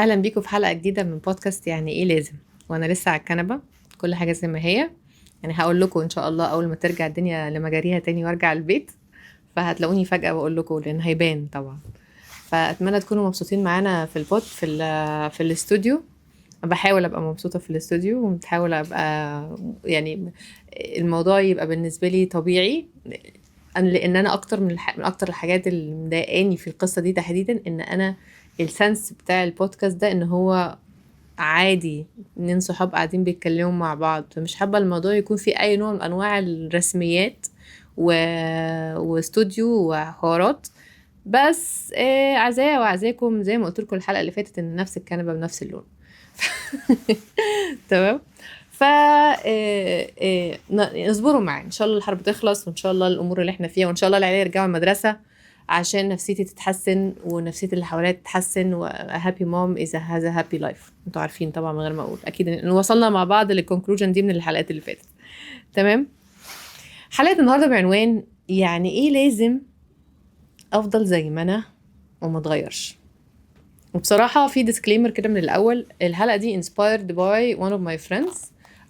اهلا بيكم في حلقه جديده من بودكاست يعني ايه لازم. وانا لسه على الكنبه، كل حاجه زي ما هي. يعني هقول لكم ان شاء الله اول ما ترجع الدنيا لمجاريها تاني وارجع البيت، فهتلاقوني فجاه بقول لكم لان هيبان طبعا. فاتمنى تكونوا مبسوطين معانا في البود في الاستوديو. بحاول ابقى مبسوطه في الاستوديو وبحاول ابقى يعني الموضوع يبقى بالنسبه لي طبيعي. لان انا اكتر من اكتر الحاجات اللي مضايقاني في القصه دي تحديدا ان انا السنس بتاع البودكاست ده ان هو عادي، اتنين صحاب قاعدين بيتكلموا مع بعض، فمش حابة الموضوع يكون فيه أي نوع من أنواع الرسميات و... واستوديو وحوارات. بس عزايا وعزاكم زي ما قلت لكم الحلقة اللي فاتت إن نفس الكنبة بنفس اللون. تمام. ف اصبروا معايا ان شاء الله الحرب تخلص، وان شاء الله الامور اللي احنا فيها، وان شاء الله العيال يرجعوا المدرسه عشان نفسيتي تتحسن ونفسيه اللي حواليا تتحسن. و happy mom is a has a happy life. انتوا عارفين طبعا من غير ما اقول اكيد ان وصلنا مع بعض للكونكلوجن دي من الحلقات اللي فاتت. تمام. حلقه النهارده بعنوان يعني ايه لازم افضل زي ما انا وما اتغيرش. وبصراحة في ديسكليمر كده من الأول، الحلقة دي inspired by one of my friends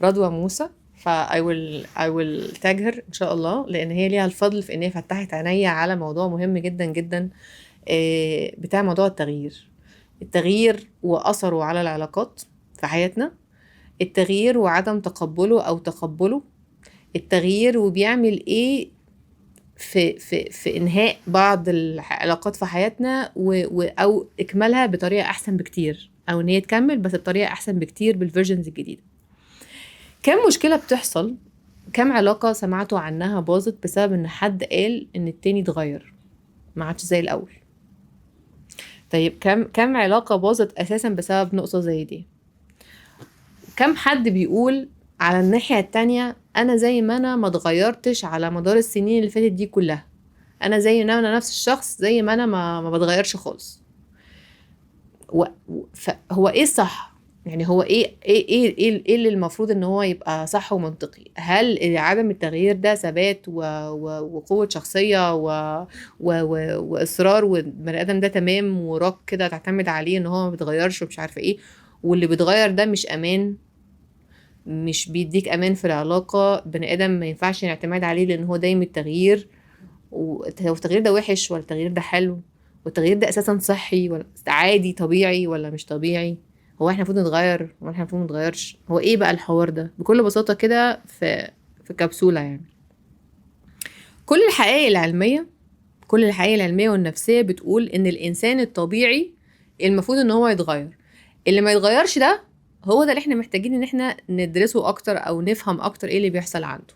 رضوى موسى. I will tag her إن شاء الله، لأن هي ليها الفضل في إن هي فتحت عينيا على موضوع مهم جدا جدا، بتاع موضوع التغيير وأثره على العلاقات في حياتنا، التغيير وعدم تقبله أو تقبله، التغيير وبيعمل إيه في انهاء بعض العلاقات في حياتنا او اكمالها بطريقه احسن بكتير، او ان هي تكمل بس بطريقه احسن بكتير بالفيرجنز الجديده. كم مشكله بتحصل، كم علاقه سمعتوا عنها باظت بسبب ان حد قال ان التاني اتغير ما عادش زي الاول. طيب كم علاقه باظت اساسا بسبب نقطه زي دي؟ كم حد بيقول على الناحيه التانية انا زي ما انا ما اتغيرتش على مدار السنين اللي فاتت دي كلها، انا زي ما انا نفس الشخص زي ما انا ما بتغيرش خالص. فهو ايه الصح؟ يعني هو ايه اللي المفروض ان هو يبقى صح ومنطقي؟ هل عدم التغيير ده ثبات وقوة شخصية واصرار، والبني ادم ده تمام وراك كده تعتمد عليه ان هو ما بيتغيرش ومش عارفه ايه، واللي بيتغير ده مش امان، مش بيديك امان في العلاقة؟ بني ادم ما ينفعش الاعتماد عليه لان هو دايم التغيير. والتغيير ده وحش ولا التغيير ده حلو؟ والتغيير ده اساسا صحي ولا عادي طبيعي ولا مش طبيعي؟ هو احنا المفروض نتغير ولا احنا المفروض نتغيرش؟ هو ايه بقى الحوار ده بكل بساطة كده في كبسولة يعني؟ كل الحقائق العلمية، كل الحقائق العلمية والنفسية بتقول ان الانسان الطبيعي المفروض ان هو يتغير. اللي ما يتغيرش ده هو ده اللي احنا محتاجين ان احنا ندرسه اكتر او نفهم اكتر ايه اللي بيحصل عنده.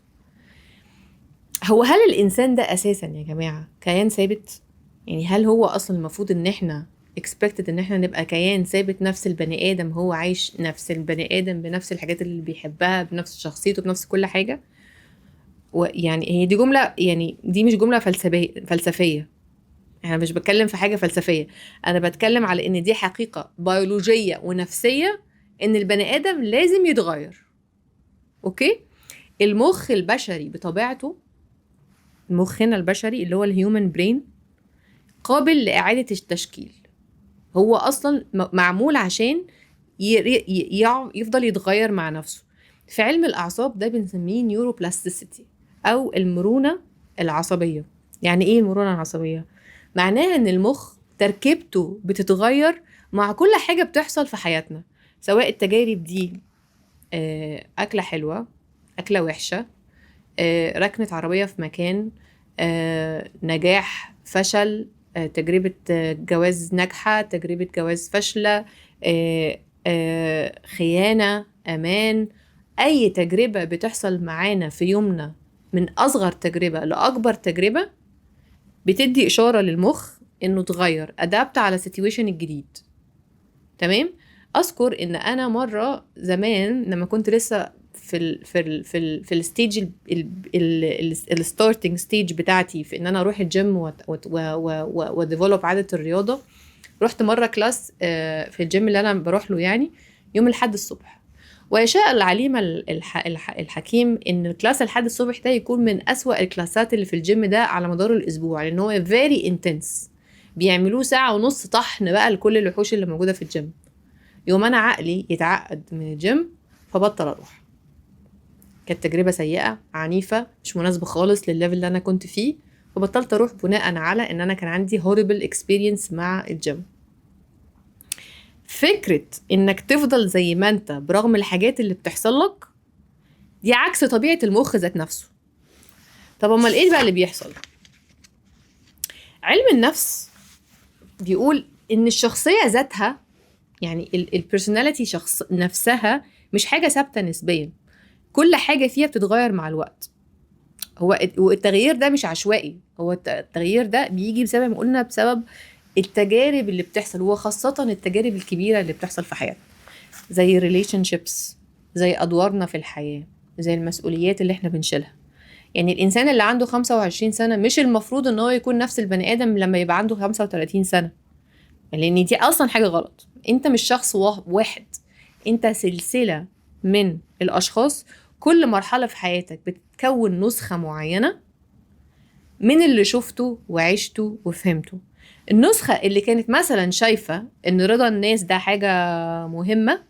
هل الانسان ده اساسا يا جماعة كيان ثابت؟ يعني هل هو اصلا المفروض ان احنا expected ان احنا نبقى كيان ثابت، نفس البني ادم هو عايش نفس البني ادم بنفس الحاجات اللي بيحبها بنفس شخصيته بنفس كل حاجة؟ ويعني هي دي جملة، يعني دي مش جملة فلسفية. انا مش بتكلم في حاجة فلسفية، انا بتكلم على ان دي حقيقة بيولوجية ونفسية، ان البني ادم لازم يتغير. اوكي. المخ البشري بطبيعته، مخنا البشري اللي هو الهيومن برين، قابل لإعادة التشكيل. هو أصلا معمول عشان يفضل يتغير مع نفسه. في علم الأعصاب ده بنسميه نيوروبلاستيسيتي أو المرونة العصبية. يعني إيه المرونة العصبية؟ معناها إن المخ تركيبته بتتغير مع كل حاجة بتحصل في حياتنا، سواء التجارب دي أكلة حلوة، أكلة وحشة، ركنة عربية في مكان، نجاح، فشل، تجربة جواز ناجحة، تجربة جواز فاشلة، خيانة، أمان. أي تجربة بتحصل معانا في يومنا من أصغر تجربة لأكبر تجربة بتدي إشارة للمخ إنه تغير أدابت على السيتويشن الجديد. تمام. أذكر إن أنا مرة زمان لما كنت لسه في الستيج الستارتنج ستيج بتاعتي في ان انا اروح الجيم وديفلوب عاده الرياضه، رحت مره كلاس في الجيم اللي انا بروح له يعني يوم الاحد الصبح. ويشاء العليم الحكيم ان الكلاس الحد الصبح ده يكون من اسوأ الكلاسات اللي في الجيم ده على مدار الاسبوع، لان هو very intense. بيعملوه ساعه ونص طحن بقى لكل الوحوش اللي موجوده في الجيم. يوم انا عقلي يتعقد من الجيم فبطل اروح. كانت تجربة سيئة عنيفة مش مناسبة خالص للليفل اللي انا كنت فيه، فبطلت اروح بناء على ان انا كان عندي horrible experience مع الجيم. فكرة انك تفضل زي ما انت برغم الحاجات اللي بتحصل لك دي عكس طبيعة المخ ذات نفسه. طب امال ايه بقى اللي بيحصل؟ علم النفس بيقول ان الشخصية ذاتها، يعني البيرسوناليتي شخص نفسها مش حاجة ثابتة نسبيا، كل حاجة فيها بتتغير مع الوقت. والتغيير ده مش عشوائي، هو التغيير ده بيجي بسبب ما قلنا بسبب التجارب اللي بتحصل، وخاصة التجارب الكبيرة اللي بتحصل في حياتنا، زي relationships، زي أدوارنا في الحياة، زي المسؤوليات اللي احنا بنشيلها. يعني الإنسان اللي عنده 25 سنة مش المفروض إن هو يكون نفس البني آدم لما يبقى عنده 35 سنة، لأن دي أصلا حاجة غلط. أنت مش شخص واحد، أنت سلسلة من الأشخاص، كل مرحلة في حياتك بتكون نسخة معينة من اللي شفته وعشته وفهمته. النسخة اللي كانت مثلا شايفة إن رضا الناس ده حاجة مهمة،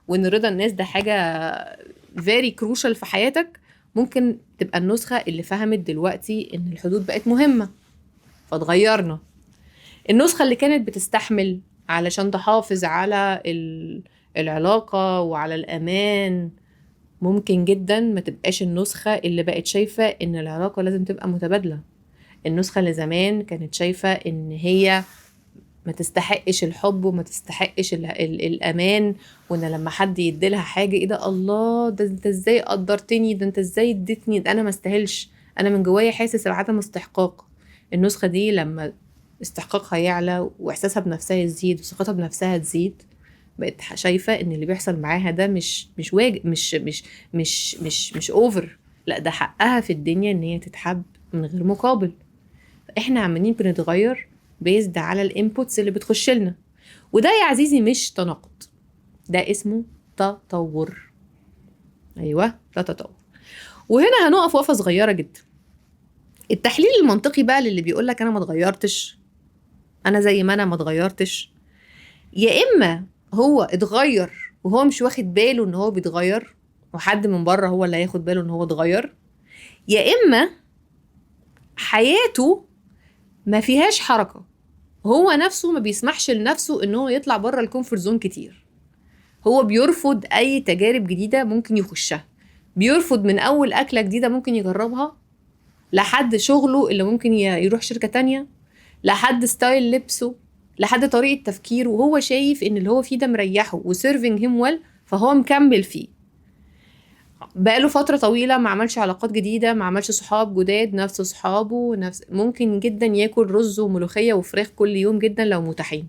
وإن رضا الناس ده حاجة very crucial في حياتك، ممكن تبقى النسخة اللي فهمت دلوقتي إن الحدود بقت مهمة فاتغيرنا. النسخة اللي كانت بتستحمل علشان تحافظ على العلاقة وعلى الأمان، ممكن جدا ما تبقاش النسخة اللي بقت شايفة إن العلاقة لازم تبقى متبادلة. النسخة اللي زمان كانت شايفة إن هي ما تستحقش الحب وما تستحقش الأمان، وإن لما حد يديلها حاجة إيه ده، الله ده أنت إزاي قدرتني، ده أنت إزاي اديتني، ده أنا ما استاهلش، أنا من جوايا حاسس بعدم استحقاق. النسخة دي لما استحقاقها يعلى وإحساسها بنفسها يزيد وثقتها بنفسها تزيد، بقت شايفة إن اللي بيحصل معاها ده مش واجب، مش أوفر، لا ده حقها في الدنيا إن هي تتحب من غير مقابل. احنا عمالين بنتغير بيزد على الانبوتس اللي بتخش لنا، وده يا عزيزي مش تناقض، ده اسمه تطور. ايوه ده تطور. وهنا هنقف وقفه صغيره جدا. التحليل المنطقي بقى للي بيقولك انا ما اتغيرتش، انا زي ما انا ما اتغيرتش، يا اما هو اتغير وهو مش واخد باله ان هو بيتغير وحد من بره هو اللي هياخد باله ان هو اتغير، يا اما حياته ما فيهاش حركة، هو نفسه ما بيسمحش لنفسه ان هو يطلع بره الكومفورت زون كتير، هو بيرفض اي تجارب جديدة ممكن يخشها، بيرفض من اول اكلة جديدة ممكن يجربها، لحد شغله اللي ممكن يروح شركة تانية، لحد ستايل لبسه، لحد طريقة تفكيره، وهو شايف ان اللي هو فيه ده مريحه وسيرفينج هيم ويل، فهو مكمل فيه. بقاله فترة طويلة ما عملش علاقات جديدة، ما عملش صحاب جداد، نفس صحابه، نفس ممكن جدا ياكل رز وملوخية وفراخ كل يوم جدا لو متاحين.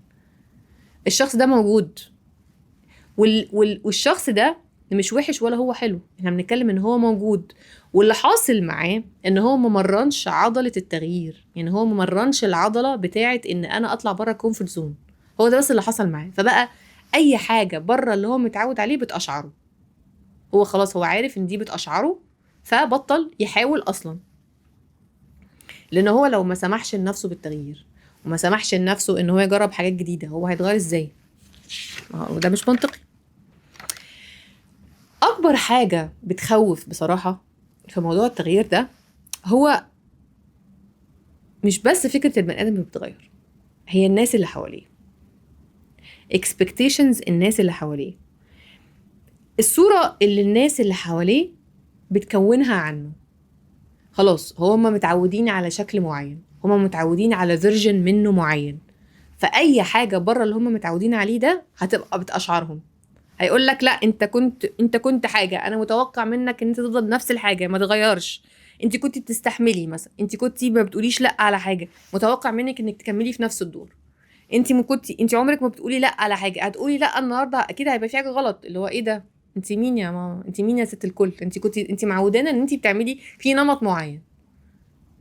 الشخص ده موجود، والشخص ده مش وحش ولا هو حلو، احنا بنتكلم ان هو موجود، واللي حاصل معاه ان هو ممرنش عضلة التغيير، يعني هو ممرنش العضلة بتاعة ان انا اطلع بره الكومفورت زون، هو ده بس اللي حصل معاه. فبقى اي حاجة بره اللي هو متعود عليه بتقشعره، هو خلاص هو عارف ان دي بتقشعره فبطل يحاول اصلا. لان هو لو ما سمحش لنفسه بالتغيير وما سمحش لنفسه ان هو يجرب حاجات جديدة، هو هيتغير ازاي؟ وده مش منطقي. اكبر حاجة بتخوف بصراحة في موضوع التغيير ده هو مش بس فكرة البني ادم اللي بتغير، هي الناس اللي حواليه، expectations الناس اللي حواليه، الصورة اللي الناس اللي حواليه بتكونها عنه. خلاص هما متعودين على شكل معين، هما متعودين على فيرجن منه معين، فأي حاجة بره اللي هما متعودين عليه ده هتبقى بتقشعرهم. هيقول لك لا انت كنت حاجة، انا متوقع منك ان انت تفضل نفس الحاجة ما تغيرش، انت كنت بتستحملي مثلا، انت كنت ما بتقوليش لا على حاجة، متوقع منك انك تكملي في نفس الدور، انت عمرك ما بتقولي لا على حاجة، هتقولي لا النهارده اكيد هيبقى في حاجة غلط، اللي هو ايه ده، انت مين يا ماما، انت مين يا ست الكل، انت معودانه ان انت بتعملي في نمط معين.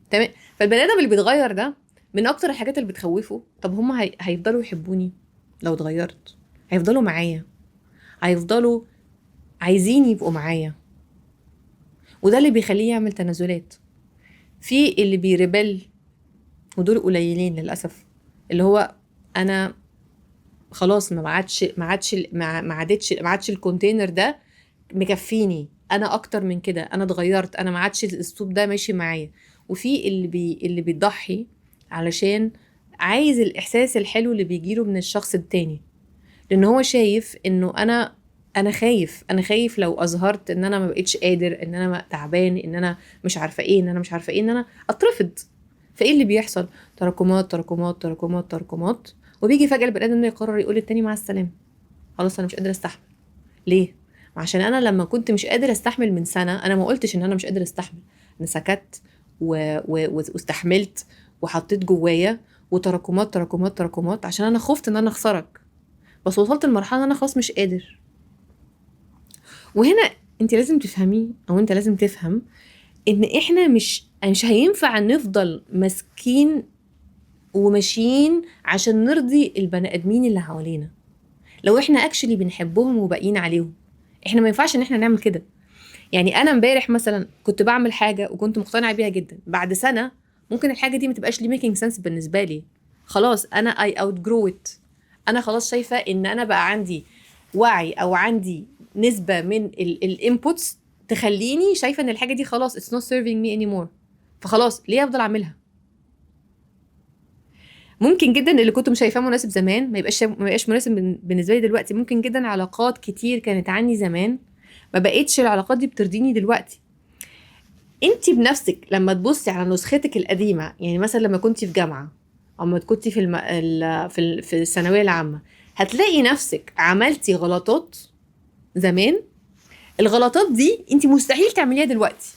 تمام. فالبني ادم اللي بيتغير ده من اكتر الحاجات اللي بتخوفه، طب هم هيفضلوا يحبوني لو اتغيرت؟ هيفضلوا معايا؟ هيفضلوا عايزين يبقوا معايا؟ وده اللي بيخليه يعمل تنازلات. في اللي بيربل، ودول قليلين للاسف، اللي هو انا خلاص ما عادش الكونتينر ده مكفيني، انا اكتر من كده، انا اتغيرت، انا ما عادش الاسلوب ده ماشي معايا. وفي اللي بيضحي علشان عايز الاحساس الحلو اللي بيجيله من الشخص التاني، لان هو شايف انه انا خايف لو اظهرت ان انا ما بقتش قادر، ان انا تعبان، ان انا مش عارفه ايه، ان انا اترفض. فايه اللي بيحصل؟ تراكمات تراكمات تراكمات تراكمات، وبيجي فجاه البني ادم ده يقرر يقول للتاني مع السلامه، خلاص انا مش قادر استحمل. ليه؟ عشان انا لما كنت مش قادر استحمل من سنه، انا ما قلتش ان انا مش قادر استحمل، انا سكت واستحملت وحطيت جوايا، وتراكمات تراكمات تراكمات، عشان انا خفت ان انا اخسرك. بس وصلت لمرحله ان انا خلاص مش قادر. وهنا انت لازم تفهمي، او انت لازم تفهم، ان احنا مش هينفع نفضل ماسكين وماشيين عشان نرضي البني ادمين اللي حوالينا لو احنا اكشلي بنحبهم وباقيين عليهم. احنا ما ينفعش ان احنا نعمل كده. يعني انا امبارح مثلا كنت بعمل حاجه وكنت مقتنعه بيها جدا، بعد سنه ممكن الحاجه دي ما تبقاش لي ميكينج سنس بالنسبه لي، خلاص انا اي اوت جرو ات، انا خلاص شايفه ان انا بقى عندي وعي، او عندي نسبه من الانبوتس تخليني شايفه ان الحاجه دي خلاص it's not serving me anymore، فخلاص ليه افضل اعملها؟ ممكن جدا اللي كنت شايفاه مناسب زمان ما يبقاش مناسب بالنسبه لي دلوقتي. ممكن جدا علاقات كتير كانت عني زمان ما بقتش العلاقات دي بترضيني دلوقتي. انت بنفسك لما تبصي على نسختك القديمه، يعني مثلا لما كنتي في جامعه، او لما كنتي في الثانويه العامه، هتلاقي نفسك عملتي غلطات زمان. الغلطات دي انت مستحيل تعمليها دلوقتي.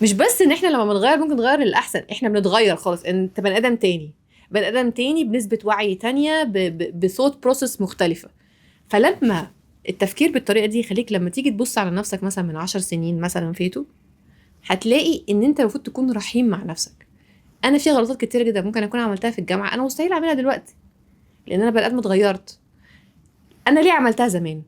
مش بس ان احنا لما بنغير ممكن نغير للاحسن، احنا بنتغير خالص، انت بني ادم تاني، بني ادم تاني بنسبه وعي تانية، بصوت بروسس مختلفه. فلما التفكير بالطريقه دي يخليك لما تيجي تبص على نفسك مثلا من 10 سنين مثلا فاتوا، هتلاقي ان انت المفروض تكون رحيم مع نفسك. انا في غلطات كتيره جدا ممكن اكون عملتها في الجامعه انا مستحيل اعملها دلوقتي، لان انا بني ادم اتغيرت. انا ليه عملتها زمان؟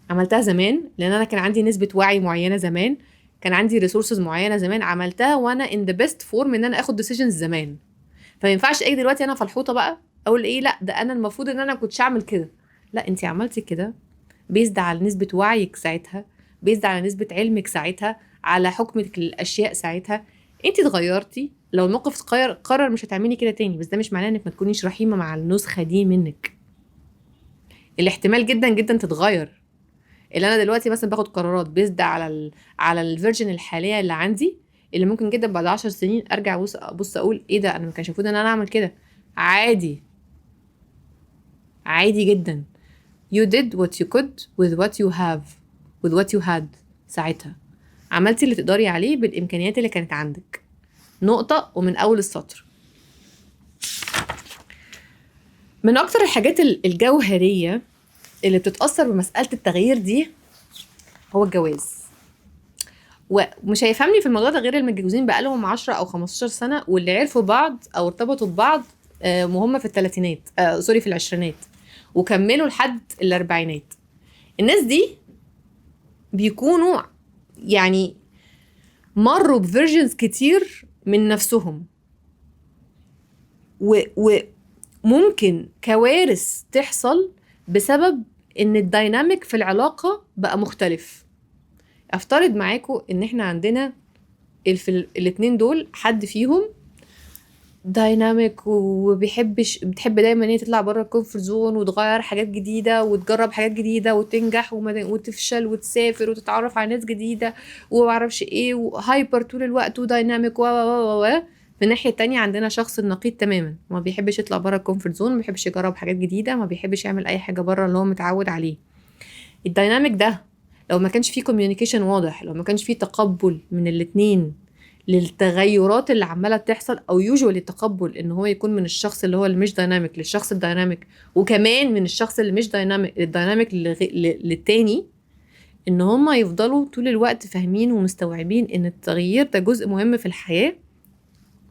عملتها زمان لان انا كان عندي نسبه وعي معينه زمان، كان عندي ريسورسز معينه زمان، عملتها وانا ان ذا بيست فورم ان انا اخد ديسيجنز زمان. فما ينفعش اجي دلوقتي انا فلحوطه بقى اقول ايه لا ده انا المفروض ان انا كنتش اعمل كده. لا، انت عملتي كده بيزد على نسبه وعيك ساعتها، بيزد على نسبه علمك ساعتها، على حكمك للاشياء ساعتها. انت اتغيرتي، لو الموقف قرر مش هتعملي كده تاني، بس ده مش معناه انك ما تكونيش رحيمه مع النسخه دي منك. الاحتمال جدا جدا تتغير. اللي انا دلوقتي مثلا باخد قرارات بيزد على الفيرجن الحاليه اللي عندي، اللي ممكن جدا بعد 10 سنين ارجع ابص اقول ايه ده، انا ما كانش المفروض ان انا اعمل كده. عادي، عادي جدا. you did what you could with what you have with what you had. ساعتها عملتي اللي تقدري عليه بالامكانيات اللي كانت عندك، نقطه، ومن اول السطر. من اكتر الحاجات الجوهريه اللي بتتاثر بمساله التغيير دي هو الجواز. ومش هيفهمني في الموضوع ده غير المتجوزين بقالهم 10 أو 15 سنة، واللي عرفوا بعض أو ارتبطوا ببعض وهم في الثلاثينات، سوري في العشرينات، وكملوا لحد الأربعينات. الناس دي بيكونوا يعني مروا بفيرجنز كتير من نفسهم، وممكن كوارث تحصل بسبب ان الدايناميك في العلاقة بقى مختلف. افترض معاكم ان احنا عندنا الاتنين دول حد فيهم دايناميك بتحب دايما ان هي تطلع بره الكومفورت زون وتغير حاجات جديده وتجرب حاجات جديده وتنجح وتفشل وتسافر وتتعرف على ناس جديده ومعرفش ايه، وهايبر طول الوقت ودايناميك و في الناحيه التانية عندنا شخص النقيض تماما، ما بيحبش يطلع بره الكومفورت زون، ما بيحبش يجرب حاجات جديده، ما بيحبش يعمل اي حاجه بره اللي هو متعود عليه. الدايناميك ده لو ما كانش فيه كوميونيكيشن واضح، لو ما كانش فيه تقبل من الاتنين للتغيرات اللي عماله بتحصل، او يوجوالي التقبل ان هو يكون من الشخص اللي هو اللي مش دايناميك للشخص الدايناميك، وكمان من الشخص اللي مش دايناميك للتاني، ان هما يفضلوا طول الوقت فاهمين ومستوعبين ان التغيير ده جزء مهم في الحياه،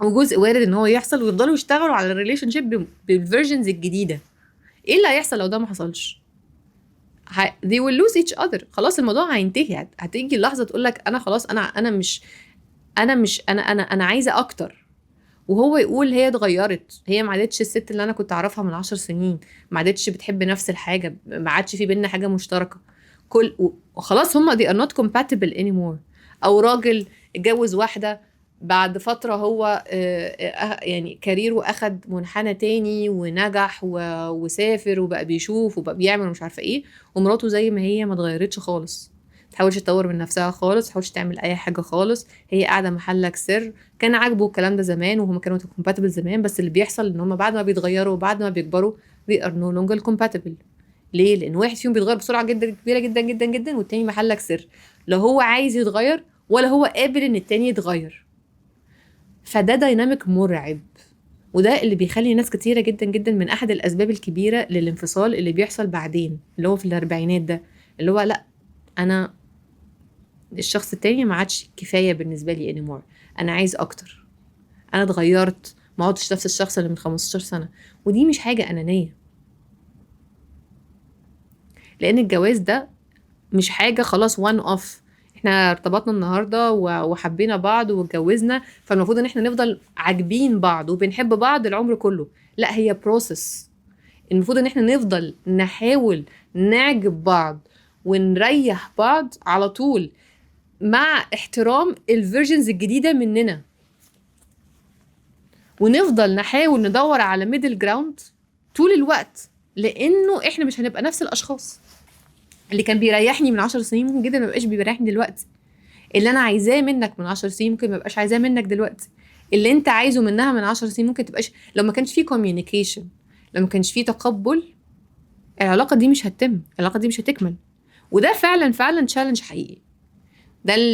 وجزء وارد ان هو يحصل، ويفضلوا يشتغلوا على الريليشن شيب بالفيرجنز الجديده. ايه اللي هيحصل لو ده ما حصلش؟ they will lose each other. خلاص الموضوع هينتهي. هتيجي اللحظه تقول لك انا خلاص، انا عايزه اكتر، وهو يقول هي اتغيرت، هي ما عادتش الست اللي انا كنت اعرفها من 10 سنين، ما عادتش بتحب نفس الحاجه، ما عادش في بينا حاجه مشتركه، وخلاص هما they are not compatible anymore. او راجل اتجوز واحده بعد فتره هو يعني كاريره اخد منحنى تاني ونجح وسافر وبقى بيشوف وبقى بيعمل ومش عارفه ايه، ومراته زي ما هي ما اتغيرتش خالص، تحاولش تطور من نفسها خالص، تحاولش تعمل اي حاجه خالص، هي قاعده محلك سر. كان عاجبه الكلام ده زمان وهم كانوا compatible زمان، بس اللي بيحصل ان هم بعد ما بيتغيروا وبعد ما بيكبروا they are no longer compatible. ليه؟ لان واحد فيهم بيتغير بسرعه جدا كبيره جدا جدا جدا، والتاني محلك سر، لا هو عايز يتغير ولا هو قابل ان التاني يتغير. فده دايناميك مرعب، وده اللي بيخلي ناس كتيره جدا جدا من احد الاسباب الكبيره للانفصال اللي بيحصل بعدين، اللي هو في الاربعينات ده، اللي هو لا انا الشخص التاني ما عادش كفايه بالنسبه لي anymore، انا عايز اكتر، انا اتغيرت، ما عدتش نفس الشخص اللي من 15 سنه. ودي مش حاجه انانيه، لان الجواز ده مش حاجه خلاص وان اوف، احنا ارتبطنا النهارده وحبينا بعض واتجوزنا فالمفروض ان احنا نفضل عاجبين بعض وبنحب بعض العمر كله. لا، هي بروسس، المفروض ان احنا نفضل نحاول نعجب بعض ونريح بعض على طول، مع احترام الفيرجنز الجديده مننا، ونفضل نحاول ندور على ميدل جراوند طول الوقت، لانه احنا مش هنبقى نفس الاشخاص. اللي كان بيريحني من 10 سنين ممكن جدا ما يبقاش بيريحني دلوقتي، اللي انا عايزاه منك من 10 سنين ممكن ما يبقاش عايزاه منك دلوقتي، اللي انت عايزه منها من 10 سنين ممكن تبقاش. لو ما كانش فيه كوميونيكيشن، لو ما كانش فيه تقبل، العلاقه دي مش هتتم، العلاقه دي مش هتكمل. وده فعلا فعلا تشالنج حقيقي.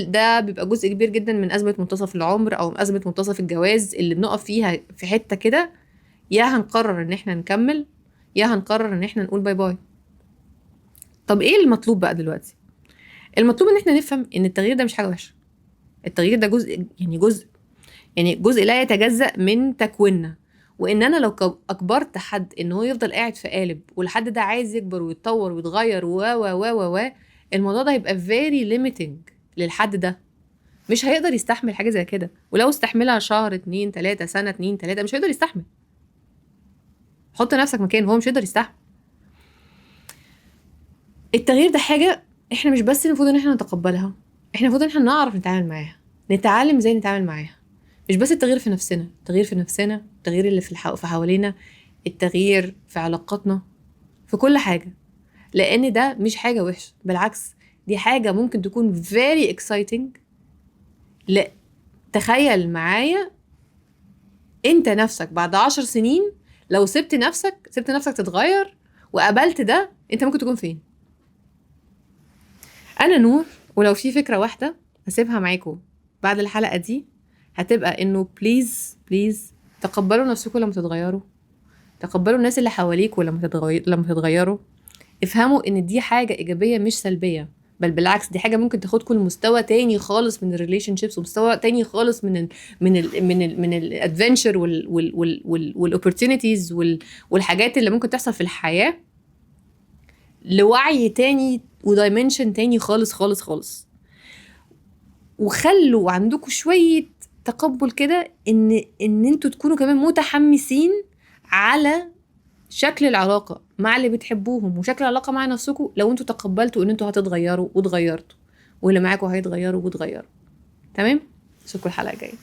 ده بيبقى جزء كبير جدا من ازمه منتصف العمر او ازمه منتصف الجواز، اللي بنقف فيها في حته كده، يا هنقرر ان احنا نكمل يا هنقرر ان احنا نقول باي باي. طب ايه المطلوب بقى دلوقتي؟ المطلوب ان احنا نفهم ان التغيير ده مش حاجه وحشه، التغيير ده جزء لا يتجزأ من تكويننا. وان انا لو اجبرت حد ان هو يفضل قاعد في قالب، والحد ده عايز يكبر ويتطور ويتغير و الموضوع ده هيبقى very limiting للحد ده، مش هيقدر يستحمل حاجه زي كده. ولو استحملها شهر 2 3 سنه 2 3 مش هيقدر يستحمل. حط نفسك مكانه، هو مش هيقدر يستحمل. التغيير ده حاجه احنا مش بس المفروض ان احنا نتقبلها، احنا المفروض ان احنا نعرف نتعامل معاها، نتعلم ازاي نتعامل معاها. مش بس التغيير في نفسنا، التغيير في نفسنا، التغيير اللي في حوالينا، التغيير في علاقاتنا، في كل حاجه. لان ده مش حاجه وحشه، بالعكس دي حاجه ممكن تكون very exciting. لا، تخيل معايا انت نفسك بعد 10 سنين لو سبت نفسك تتغير وقبلت ده، انت ممكن تكون فين؟ انا نور، ولو في فكره واحده هسيبها معاكم بعد الحلقه دي، هتبقى انه بليز تقبلوا نفسكم لما تتغيروا، تقبلوا الناس اللي حواليكوا لما تتغيروا. افهموا ان دي حاجه ايجابيه مش سلبيه، بل بالعكس دي حاجه ممكن تاخدكم لمستوى تاني خالص من الريليشن شيبس، ومستوى تاني خالص من الادفنتشر والاوبورتونيتيز والحاجات اللي ممكن تحصل في الحياه، لوعي تاني ودايمنشن تاني خالص خالص خالص. وخلوا عندكم شويه تقبل كده ان انتوا تكونوا كمان متحمسين على شكل العلاقه مع اللي بتحبوهم، وشكل العلاقه مع نفسكم لو انتوا تقبلتوا ان انتوا هتتغيروا واتغيرتوا، واللي معاكم هيتغيروا واتغيروا. تمام؟ اشوفكم الحلقه الجايه.